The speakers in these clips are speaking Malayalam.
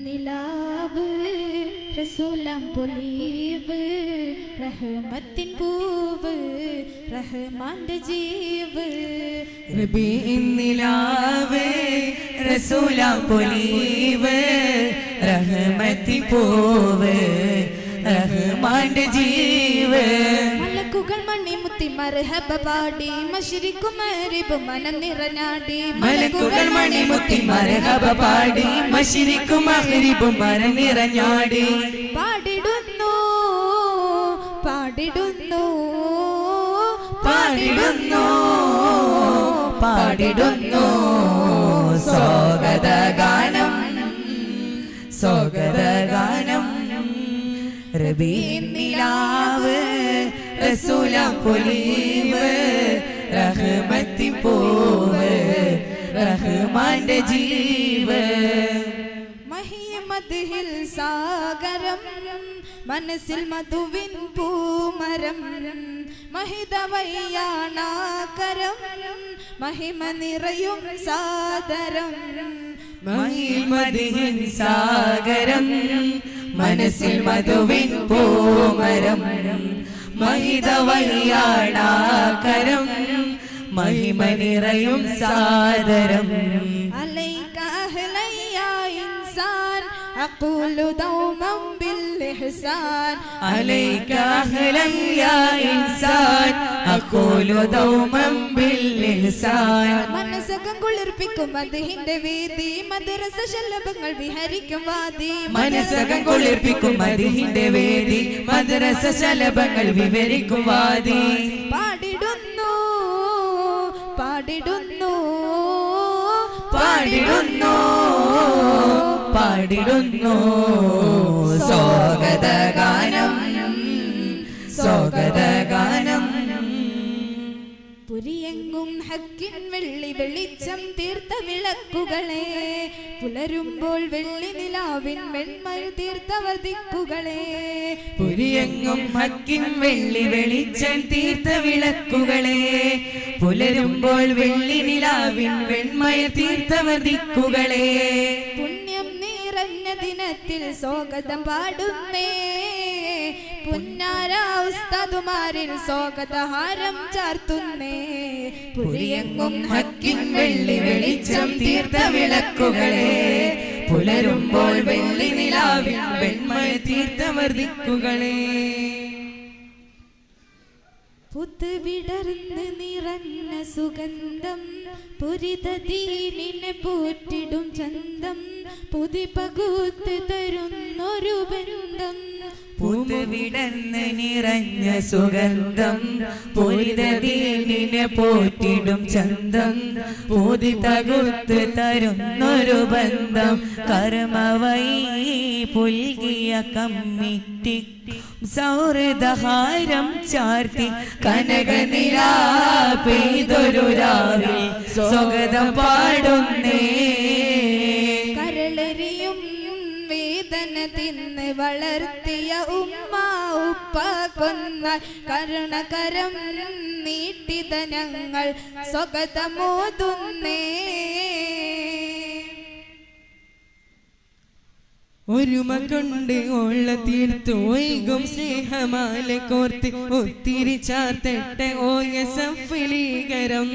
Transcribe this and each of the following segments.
നിലാവ് റസൂലാം പൊലീവ് റഹ്മത്തിൻ പൂവ് റഹ്മാന്റെ ജീവ് റബീഇൻ നിലാവ് റസൂലാം പൊലീവ് റഹ്മത്തിൻ പൂവ് റഹ്മാന്റെ ജീവ് മലക്കുകൾ മണിമുത്തി മർഹബ പാടി മശ്രിഖും മഗ്രിബും മനം നിറഞ്ഞാടി മലക്കുകൾ മണിമുത്തി മർഹബ പാടി മശ്രിഖും മഗ്രിബും മനം നിറഞ്ഞാടി പാടിടുന്നു പാടിടുന്നു പാടിടുന്നു പാടിടുന്നു സ്വാഗതഗാനം സ്വാഗതഗാനം റബീഇൻ നിലാവ് റസൂലാം പൊലീവ് റഹ്മത്തിൻ പൂവ് റഹ്മാന്റെ ജീവ് മഹിമദ്ഹിൽ സാഗരം മനസ്സിൽ മധുവിൻ പൂമരം മഹിതവയ്യാണാകരം മഹിമ നിറയും സാദരം മഹിമദ്ഹിൻ സാഗരം മനസ്സിൽ മധുവിൻ പൂമരം മഹിതവയ്യാണാകരം മഹിമ നിറയും സാദരം അലൈക അഹ്ലൻ യാ ഇൻസാൻ അഖൂലു ദൗമൻ ബിൽ ഇഹ്സാൻ അലൈക അഹ്ലൻ യാ ഇൻസാൻ അഖൂലു ദൗമൻ ബിൽ ഇഹ്സാൻ മനസ്സകം കുളിർപ്പിക്കും മദ്ഹിന്റെ വേദി മദ്രസ ശലഭങ്ങൾ വിഹരിക്കും വാദി മനസ്സകം കുളിർപ്പിക്കും മദ്ഹിന്റെ വേദി മദ്രസ ശലഭങ്ങൾ വിവരിക്കും വാദി പാടിടുന്നു പാടിടുന്നു പാടിടുന്നു പാടിടുന്നു സ്വാഗതഗാനം സ്വാഗതഗാനം പുരിയെങ്ങും ഹക്കിൻ വെള്ളി വെളിച്ചം തീർത്ത വിളക്കുകളെ പുലരുമ്പോൾ വെള്ളി നിലാവിൻ വെൺമഴ തീർത്തവർ ദിക്കുകളെ പുരിയെങ്ങും ഹക്കിൻ വെള്ളി വെളിച്ചം തീർത്ത വിളക്കുകളെ പുലരുമ്പോൾ വെള്ളി നിലാവിൻ വെൺമഴ തീർത്തവർ ദിക്കുകളെ പുണ്യം നിറഞ്ഞ ദിനത്തിൽ സ്വാഗതം പാടുന്നേ പുന്നാര ഉസ്താദുമാരിൽ സ്വാഗതഹാരം ചാർത്തുന്നേ പുരിയെങ്ങും ഹക്കിൻ വെള്ളി വെളിച്ചം തീർത്ത വിളക്കുകളെ പുലരുമ്പോൾ വെള്ളി നിലാവിൻ വെൺമഴ തീർത്തവർ ദിക്കുകളെ പുതുവിടർന്ന് നിറഞ്ഞ സുഗന്ധം പുരിത ദീനിനെ പോറ്റിടും ചന്തം പുതി പകുത്ത് തരുന്നൊരു ബന്ധം പുതുവിടർന്ന് നിറഞ്ഞ സുഗന്ധം പുരിതദീനിനെ പോറ്റിടും ചന്തം പുതി തകുത്ത് തരുന്നൊരു ബന്ധം കർമ്മവൈ പുൽകിയ കമ്മിറ്റി സൗഹൃദഹാരം ചാർത്തി കനകനിലാ പെയ്തൊരു രാവിൽ സ്വാഗതം പാടുന്നേ കരളെറിയും വേദന തിന്ന് വളർത്തിയ ഉമ്മ ഉപ്പ കൊന്ന കരുണകരം നീട്ടിത ഞങ്ങൾ സ്വാഗതമോതുന്നേ ഒരുമ കൊണ്ട് ഓള തീർത്തു ഒയ്കും സ്നേഹമാല കോർത്ത് ഒത്തിരി ചാർത്തട്ടെ ഓയ സഫലീകരം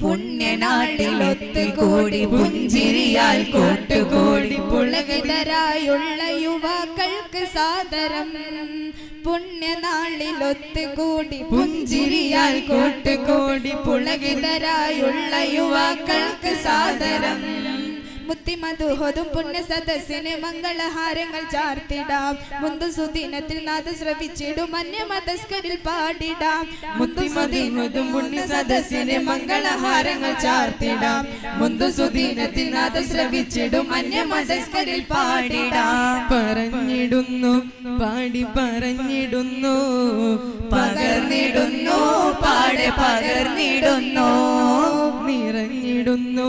പുണ്യനാട്ടിലൊത്ത് കൂടി പുഞ്ചിരിയാൽ കൂട്ടുകൂടി പുളകിതരായുള്ള യുവാക്കൾക്ക് സാദരം പുണ്യനാളിലൊത്ത് കൂടി പുഞ്ചിരിയാൽ കൂട്ടുകൂടി പുളകിതരായുള്ള യുവാക്കൾക്ക് സാദരം മുത്തിമധുഹോതും പുണ്യ സദസ്സിന് മംഗളഹാരങ്ങൾ ചാർത്തിടാം മുന്തു സുദിനത്തിൽ നാദ ശ്രവിച്ചിടും അന്യമതസ്കരിൽ പാടിടാം മുത്തിമധുഹോതും പുണ്യ സദസ്സിന് മംഗളഹാരങ്ങൾ ചാർത്തിടാം മുന്തു സുദിനത്തിൽ നാദ ശ്രവിച്ചിടും അന്യമതസ്കരിൽ പാടിടാം പറഞ്ഞിടുന്നു പാടി പറഞ്ഞിടുന്നു പകർന്നിടുന്നു പാടെ പകർന്നിടുന്നു നിറഞ്ഞിടുന്നു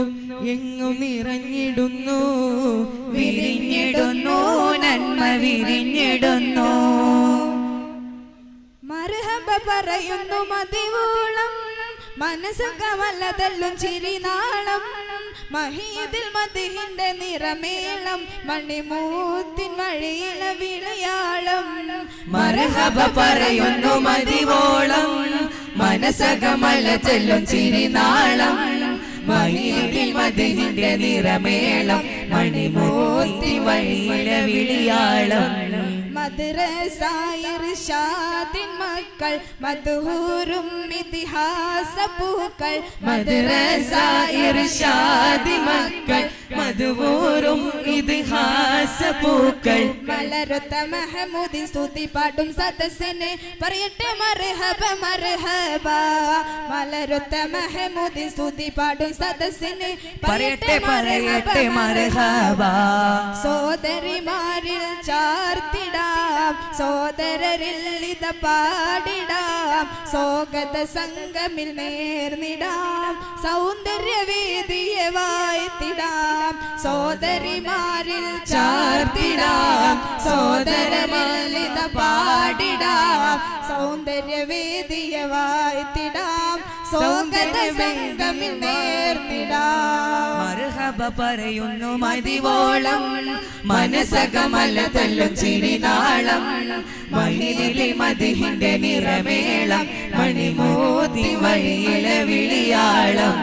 എങ്ങും നിറഞ്ഞിടുന്നു വിരിഞ്ഞിടുന്നു നന്മ വിരിഞ്ഞിടുന്നു മർഹബ പറയുന്നു മതിവോളം മനസ്സകമല്ലതല്ലും ചിരിനാളം മഹീദിൽ മദിഹിന്റെ നിറമേളം മണിമൂത്തിൻ വഴിയിലെ വിളിയാളം മർഹബ പറയുന്നു മതിവോളം മനസകമല ചെല്ലും ചിരിനാളം മഹീദിൽ മദിഹിന്റെ നിറമേളം മണിമൂത്തി വഴിയിലെ വിളിയാളം മദ്രസ ഇർഷാദിൻ മക്കൾ മദ്ഹൂറും ഇതിഹാസ പൂക്കൾ മദ്രസ ഇർഷാദി മക്കൾ മദ്ഹൂറും ഇതിഹാസ പൂക്കൾ മലരൊത്ത മഹമൂദിൻ സ്തുതി പാടും സദസ്സിനെ പറയട്ടെ മർഹബ മർഹബ മലരൊത്ത മഹമൂദിൻ സ്തുതി പാടും സദസ്സിനെ പറയട്ടെ പറയട്ടെ മർഹബ സോദരിമാരിൽ ചാർത്തിടാം സോദരരിൽ ഇത പാടിടാം സ്വാഗത സംഗമിൽ നേർന്നിടാം സൗന്ദര്യവേദിയെ വാഴ്ത്തിടാം സോദരിമാരിൽ ചാർത്തിടാം സോദരരിൽ ഇത പാടിടാം സൗന്ദര്യവേദിയെ വാഴ്ത്തിടാം സ്വാഗത സംഗമിൽ നേർന്നിടാം മർഹബ പറയുന്നു മതിവോളം മനസകമല തല്ലും ചിരിനാളം മഹിലിലെ മദിഹിന്റെ നിറമേളം മണിമൂത്തി വഴിയിലെ വിളിയാളം